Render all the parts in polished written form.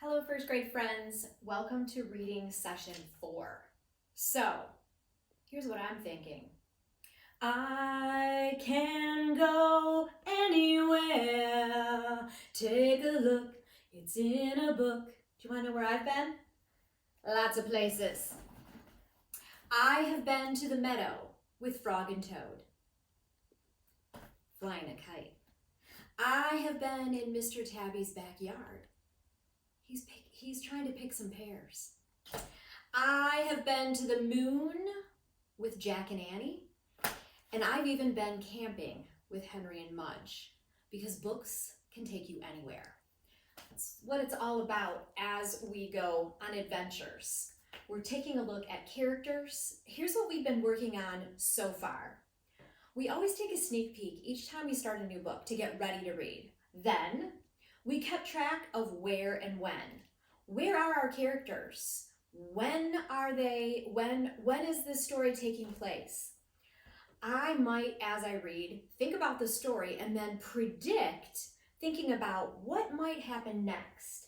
Hello, first grade friends. Welcome to reading session 4. So, here's what I'm thinking. I can go anywhere. Take a look, it's in a book. Do you want to know where I've been? Lots of places. I have been to the meadow with Frog and Toad, flying a kite. I have been in Mr. Tabby's backyard. He's trying to pick some pears. I have been to the moon with Jack and Annie, and I've even been camping with Henry and Mudge, because books can take you anywhere. That's what it's all about as we go on adventures. We're taking a look at characters. Here's what we've been working on so far. We always take a sneak peek each time we start a new book to get ready to read. Then we kept track of where and when. Where are our characters? When are they? When is this story taking place? I might, as I read, think about the story and then predict, thinking about what might happen next.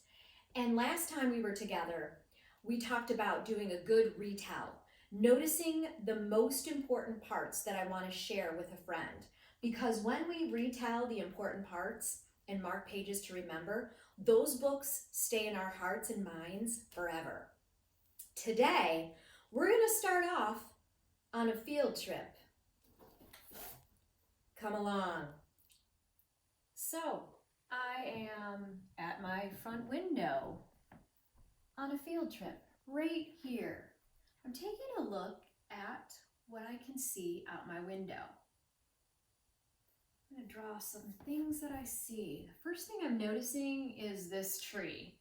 And last time we were together, we talked about doing a good retell, noticing the most important parts that I want to share with a friend. Because when we retell the important parts and mark pages to remember, those books stay in our hearts and minds forever. Today, we're going to start off on a field trip. Come along. So, I am at my front window on a field trip right here. I'm taking a look at what I can see out my window. I'm going to draw some things that I see. The first thing I'm noticing is this tree.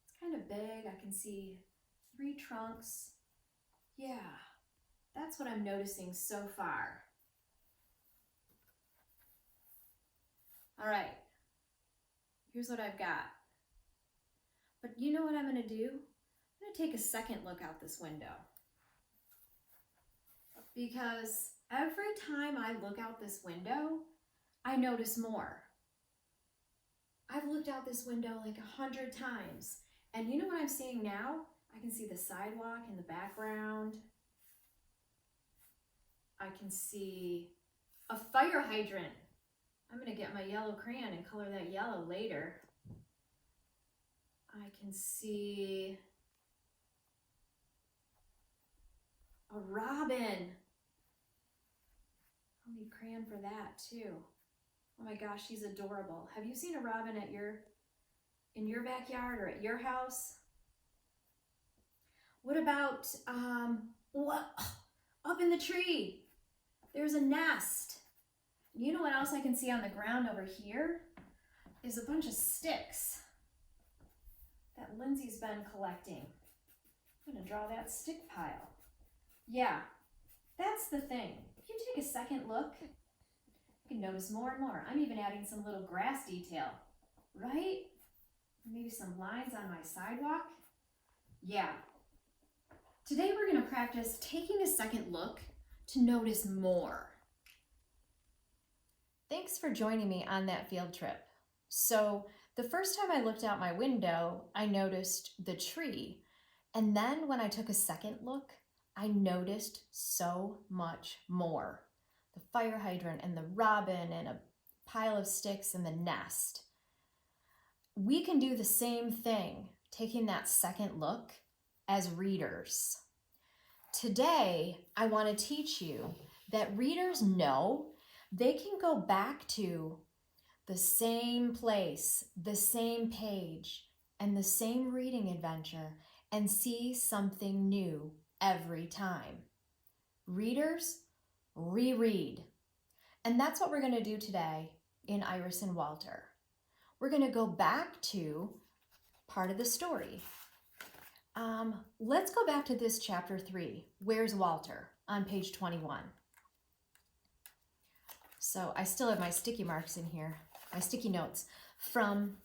It's kind of big. I can see 3 trunks. Yeah, that's what I'm noticing so far. All right, here's what I've got. But you know what I'm going to do? I'm going to take a second look out this window. Because every time I look out this window, I notice more. I've looked out this window like 100 times. And you know what I'm seeing now? I can see the sidewalk in the background. I can see a fire hydrant. I'm going to get my yellow crayon and color that yellow later. I can see a robin. I'll need crayon for that too. Oh my gosh, she's adorable. Have you seen a robin in your backyard or at your house? What about up in the tree? There's a nest. You know what else I can see on the ground over here? Is a bunch of sticks that Lindsay's been collecting. I'm gonna draw that stick pile. Yeah, that's the thing. If you take a second look, you can notice more and more. I'm even adding some little grass detail, right? Maybe some lines on my sidewalk. Yeah. Today we're going to practice taking a second look to notice more. Thanks for joining me on that field trip. So the first time I looked out my window, I noticed the tree. And then when I took a second look, I noticed so much more. The fire hydrant and the robin and a pile of sticks and the nest. We can do the same thing, taking that second look as readers. Today, I want to teach you that readers know they can go back to the same place, the same page, and the same reading adventure and see something new every time. Readers, reread. And that's what we're going to do today in Iris and Walter. We're going to go back to part of the story. Let's go back to this chapter 3, Where's Walter, on page 21. So I still have my sticky marks in here, my sticky notes from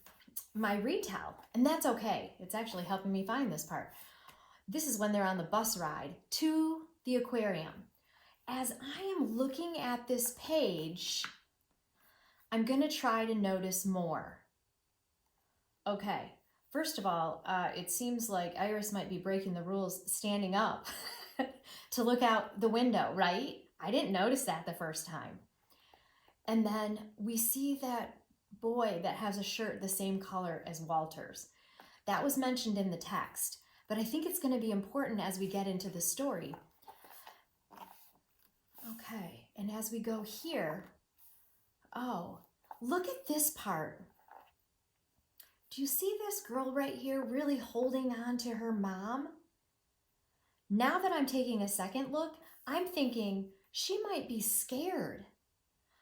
my retell, and that's okay. It's actually helping me find this part. This is when they're on the bus ride to the aquarium. As I am looking at this page, I'm going to try to notice more. Okay, First of all, it seems like Iris might be breaking the rules standing up to look out the window, right? I didn't notice that the first time. And then we see that boy that has a shirt the same color as Walter's. That was mentioned in the text, but I think it's going to be important as we get into the story. Okay, and as we go here, oh, look at this part. Do you see this girl right here really holding on to her mom? Now that I'm taking a second look, I'm thinking she might be scared.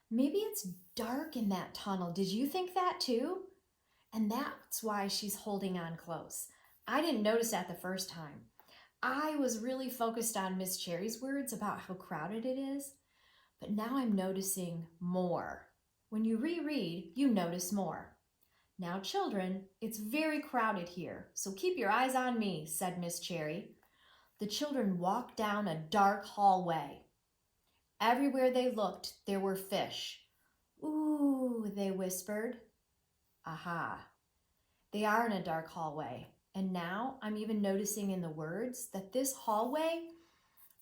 Maybe it's dark in that tunnel. Did you think that too? And that's why she's holding on close. I didn't notice that the first time. I was really focused on Miss Cherry's words about how crowded it is, but now I'm noticing more. When you reread, you notice more. Now, children, it's very crowded here, so keep your eyes on me, said Miss Cherry. The children walked down a dark hallway. Everywhere they looked, there were fish. Ooh, they whispered. Aha. They are in a dark hallway. And now I'm even noticing in the words that this hallway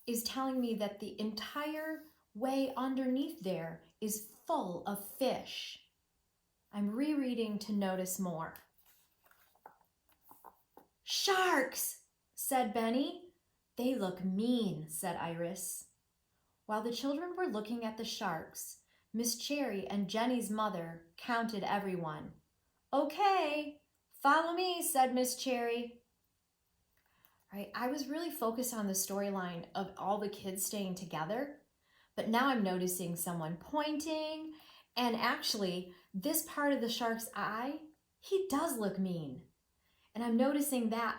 is telling me that the entire way underneath there is full of fish. I'm rereading to notice more. Sharks, said Benny. They look mean, said Iris. While the children were looking at the sharks, Miss Cherry and Jenny's mother counted everyone. Okay, follow me, said Miss Cherry. Right, I was really focused on the storyline of all the kids staying together, but now I'm noticing someone pointing, and actually, this part of the shark's eye, he does look mean. And I'm noticing that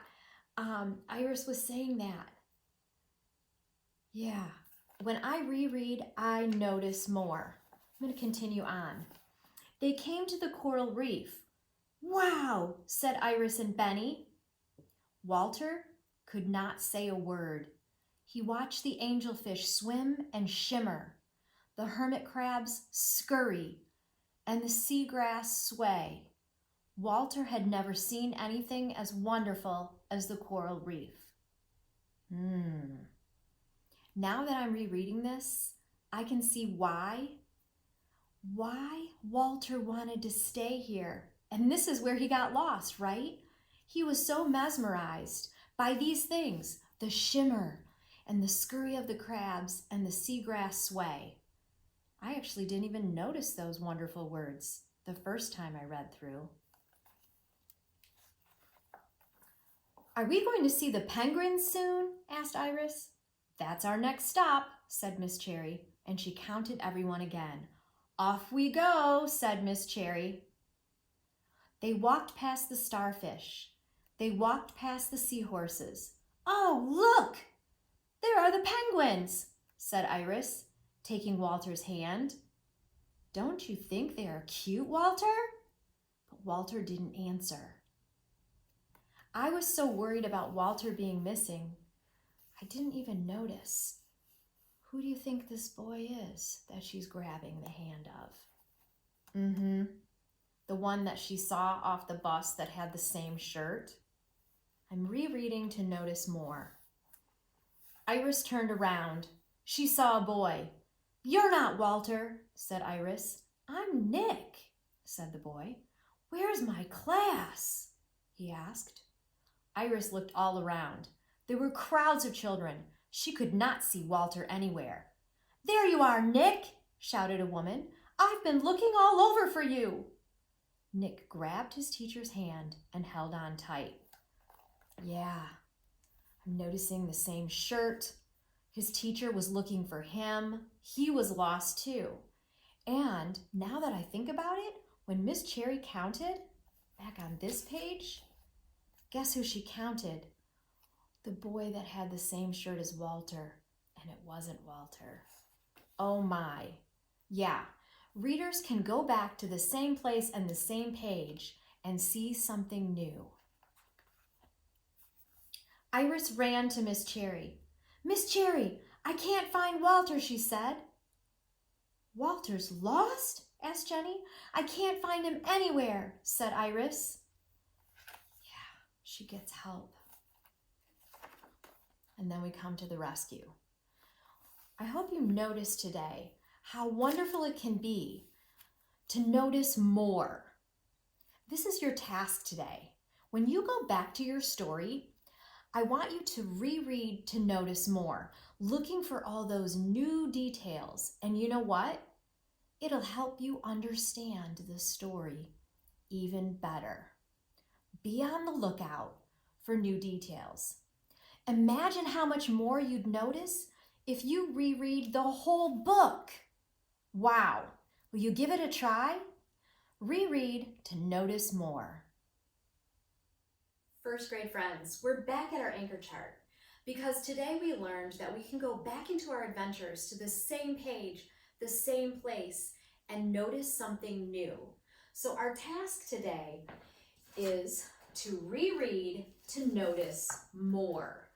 Iris was saying that. Yeah, when I reread, I notice more. I'm going to continue on. They came to the coral reef. Wow, said Iris and Benny. Walter could not say a word. He watched the angelfish swim and shimmer, the hermit crabs scurry, and the seagrass sway. Walter had never seen anything as wonderful as the coral reef. Now that I'm rereading this, I can see why Walter wanted to stay here. And this is where he got lost, right? He was so mesmerized by these things, the shimmer and the scurry of the crabs and the seagrass sway. I actually didn't even notice those wonderful words the first time I read through. Are we going to see the penguins soon? Asked Iris. That's our next stop, said Miss Cherry, and she counted everyone again. Off we go, said Miss Cherry. They walked past the starfish. They walked past the seahorses. Oh, look! There are the penguins, said Iris, taking Walter's hand. Don't you think they are cute, Walter? But Walter didn't answer. I was so worried about Walter being missing, I didn't even notice. Who do you think this boy is that she's grabbing the hand of? The one that she saw off the bus that had the same shirt. I'm rereading to notice more. Iris turned around. She saw a boy. You're not Walter, said Iris. I'm Nick, said the boy. Where's my class? He asked. Iris looked all around. There were crowds of children. She could not see Walter anywhere. There you are, Nick, shouted a woman. I've been looking all over for you. Nick grabbed his teacher's hand and held on tight. Yeah, I'm noticing the same shirt. His teacher was looking for him. He was lost too. And now that I think about it, when Miss Cherry counted, back on this page, guess who she counted? The boy that had the same shirt as Walter, and it wasn't Walter. Oh my. Yeah, readers can go back to the same place and the same page and see something new. Iris ran to Miss Cherry. Miss Cherry, I can't find Walter, she said. Walter's lost? Asked Jenny. I can't find him anywhere, said Iris. She gets help. And then we come to the rescue. I hope you noticed today how wonderful it can be to notice more. This is your task today. When you go back to your story, I want you to reread to notice more, looking for all those new details. And you know what? It'll help you understand the story even better. Be on the lookout for new details. Imagine how much more you'd notice if you reread the whole book. Wow! Will you give it a try? Reread to notice more. First grade friends, we're back at our anchor chart because today we learned that we can go back into our adventures to the same page, the same place, and notice something new. So our task today is to reread to notice more.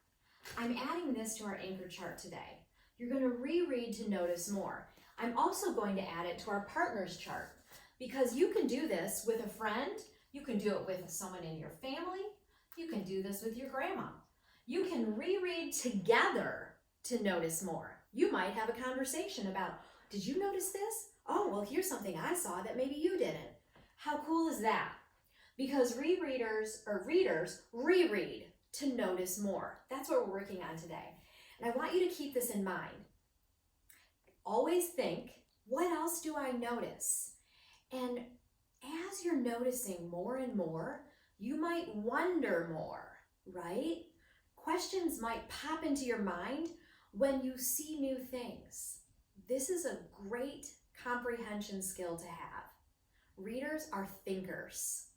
I'm adding this to our anchor chart today. You're going to reread to notice more. I'm also going to add it to our partners chart because you can do this with a friend, you can do it with someone in your family, you can do this with your grandma. You can reread together to notice more. You might have a conversation about, did you notice this? Oh, well, here's something I saw that maybe you didn't. How cool is that? Because readers reread to notice more. That's what we're working on today. And I want you to keep this in mind. Always think, what else do I notice? And as you're noticing more and more, you might wonder more, right? Questions might pop into your mind when you see new things. This is a great comprehension skill to have. Readers are thinkers.